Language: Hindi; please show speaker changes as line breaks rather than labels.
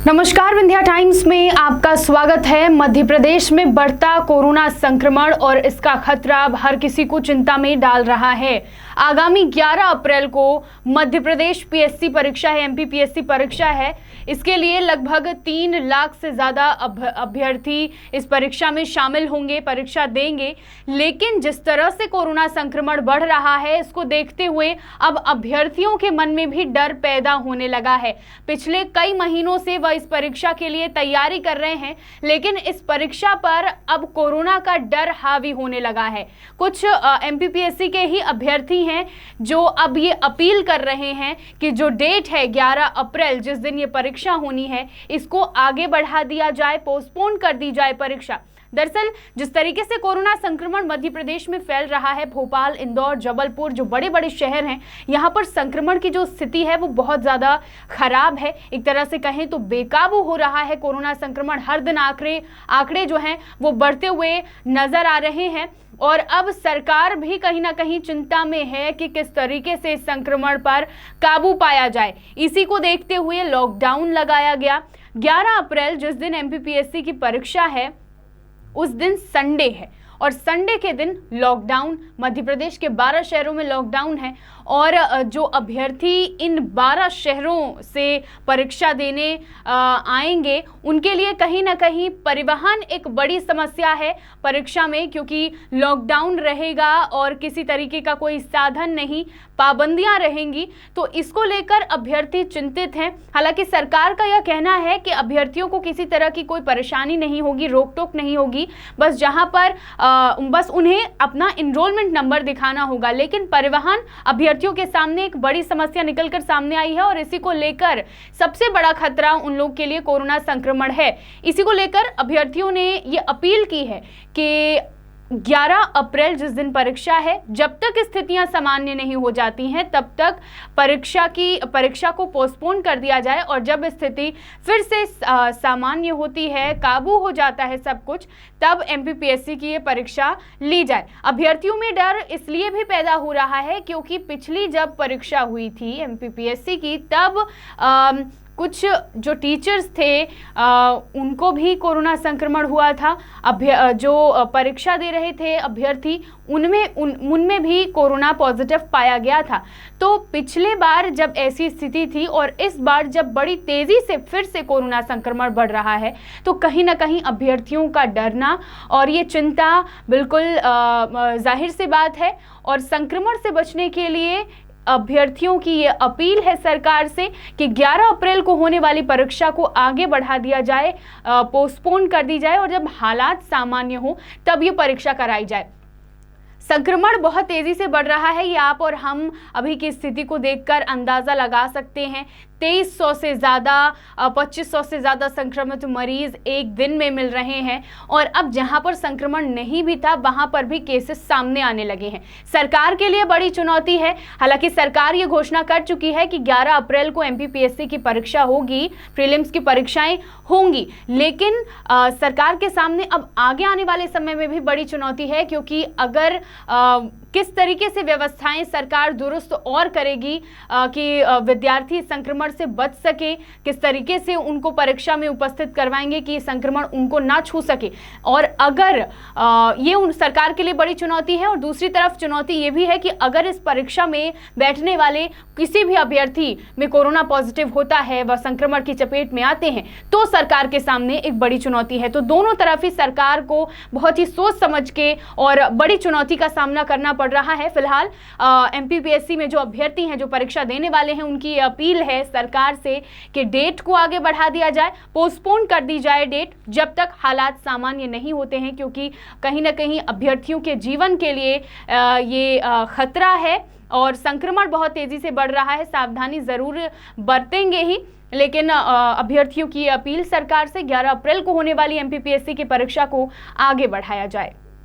नमस्कार, विंध्या टाइम्स में आपका स्वागत है। मध्य प्रदेश में बढ़ता कोरोना संक्रमण और इसका खतरा हर किसी को चिंता में डाल रहा है। आगामी 11 अप्रैल को मध्य प्रदेश पीएससी परीक्षा है, एमपी पीएससी परीक्षा है। इसके लिए लगभग 3 लाख से ज़्यादा अभ्यर्थी इस परीक्षा में शामिल होंगे, परीक्षा देंगे। लेकिन जिस तरह से कोरोना संक्रमण बढ़ रहा है, इसको देखते हुए अब अभ्यर्थियों के मन में भी डर पैदा होने लगा है। पिछले कई महीनों से वह इस परीक्षा के लिए तैयारी कर रहे हैं, लेकिन इस परीक्षा पर अब कोरोना का डर हावी होने लगा है। कुछ एमपीपीएससी के ही अभ्यर्थी हैं जो अब ये अपील कर रहे हैं कि जो डेट है 11 अप्रैल, जिस दिन ये परीक्षा होनी है, इसको आगे बढ़ा दिया जाए, पोस्टपोन कर दी जाए परीक्षा। दरअसल जिस तरीके से कोरोना संक्रमण मध्य प्रदेश में फैल रहा है, भोपाल, इंदौर, जबलपुर जो बड़े बड़े शहर हैं, यहाँ पर संक्रमण की जो स्थिति है वो बहुत ज़्यादा खराब है। एक तरह से कहें तो बेकाबू हो रहा है कोरोना संक्रमण। हर दिन आंकड़े जो हैं वो बढ़ते हुए नजर आ रहे हैं और अब सरकार भी कहीं ना कहीं चिंता में है कि किस तरीके से इस संक्रमण पर काबू पाया जाए। इसी को देखते हुए लॉकडाउन लगाया गया। 11 अप्रैल जिस दिन एमपीपीएससी की परीक्षा है, उस दिन संडे है और संडे के दिन लॉकडाउन, मध्य प्रदेश के 12 शहरों में लॉकडाउन है। और जो अभ्यर्थी इन 12 शहरों से परीक्षा देने आएंगे, उनके लिए कहीं ना कहीं परिवहन एक बड़ी समस्या है परीक्षा में, क्योंकि लॉकडाउन रहेगा और किसी तरीके का कोई साधन नहीं, पाबंदियां रहेंगी। तो इसको लेकर अभ्यर्थी चिंतित हैं। हालांकि सरकार का यह कहना है कि अभ्यर्थियों को किसी तरह की कोई परेशानी नहीं होगी, रोक टोक नहीं होगी, बस जहां पर बस उन्हें अपना इनरोलमेंट नंबर दिखाना होगा। लेकिन परिवहन अभ्यर्थियों के सामने एक बड़ी समस्या निकलकर सामने आई है और इसी को लेकर सबसे बड़ा खतरा उन लोग के लिए कोरोना संक्रमण है। इसी को लेकर अभ्यर्थियों ने ये अपील की है कि 11 अप्रैल जिस दिन परीक्षा है, जब तक स्थितियां सामान्य नहीं हो जाती हैं तब तक परीक्षा को पोस्टपोन कर दिया जाए और जब स्थिति फिर से सामान्य होती है, काबू हो जाता है सब कुछ, तब एमपीपीएससी की ये परीक्षा ली जाए। अभ्यर्थियों में डर इसलिए भी पैदा हो रहा है क्योंकि पिछली जब परीक्षा हुई थी एमपीपीएससी की, तब कुछ जो टीचर्स थे उनको भी कोरोना संक्रमण हुआ था। जो परीक्षा दे रहे थे अभ्यर्थी, उनमें भी कोरोना पॉजिटिव पाया गया था। तो पिछले बार जब ऐसी स्थिति थी और इस बार जब बड़ी तेज़ी से फिर से कोरोना संक्रमण बढ़ रहा है, तो कहीं ना कहीं अभ्यर्थियों का डरना और ये चिंता बिल्कुल जाहिर सी बात है। और संक्रमण से बचने के लिए अभ्यर्थियों की ये अपील है सरकार से कि 11 अप्रैल को होने वाली परीक्षा को आगे बढ़ा दिया जाए, पोस्टपोन कर दी जाए और जब हालात सामान्य हो तब ये परीक्षा कराई जाए। संक्रमण बहुत तेजी से बढ़ रहा है, ये आप और हम अभी की स्थिति को देखकर अंदाजा लगा सकते हैं। 2300 से ज़्यादा 2500 से ज़्यादा संक्रमित मरीज एक दिन में मिल रहे हैं और अब जहां पर संक्रमण नहीं भी था वहां पर भी केसेस सामने आने लगे हैं। सरकार के लिए बड़ी चुनौती है। हालांकि सरकार ये घोषणा कर चुकी है कि 11 अप्रैल को एमपीपीएससी की परीक्षा होगी, प्रीलिम्स की परीक्षाएं होंगी, लेकिन सरकार के सामने अब आगे आने वाले समय में भी बड़ी चुनौती है, क्योंकि अगर किस तरीके से व्यवस्थाएं सरकार दुरुस्त और करेगी कि विद्यार्थी संक्रमण से बच सके, किस तरीके से उनको परीक्षा में उपस्थित करवाएंगे कि संक्रमण उनको ना छू सके। और अगर ये उन सरकार के लिए बड़ी चुनौती है और दूसरी तरफ चुनौती ये भी है कि अगर इस परीक्षा में बैठने वाले किसी भी अभ्यर्थी में कोरोना पॉजिटिव होता है, वह संक्रमण की चपेट में आते हैं, तो सरकार के सामने एक बड़ी चुनौती है। तो दोनों तरफ ही सरकार को बहुत ही सोच समझ के और बड़ी चुनौती का सामना करना पड़ रहा है। फिलहाल एमपीपीएससी में जो अभ्यर्थी हैं, जो परीक्षा देने वाले हैं, उनकी अपील है सरकार से कि डेट को आगे बढ़ा दिया जाए, पोस्टपोन कर दी जाए डेट, जब तक हालात सामान्य नहीं होते हैं, क्योंकि कहीं ना कहीं अभ्यर्थियों के जीवन के लिए ये खतरा है और संक्रमण बहुत तेजी से बढ़ रहा है। सावधानी जरूर बरतेंगे ही, लेकिन अभ्यर्थियों की अपील सरकार से 11 अप्रैल को होने वाली एमपीपीएससी की परीक्षा को आगे बढ़ाया जाए।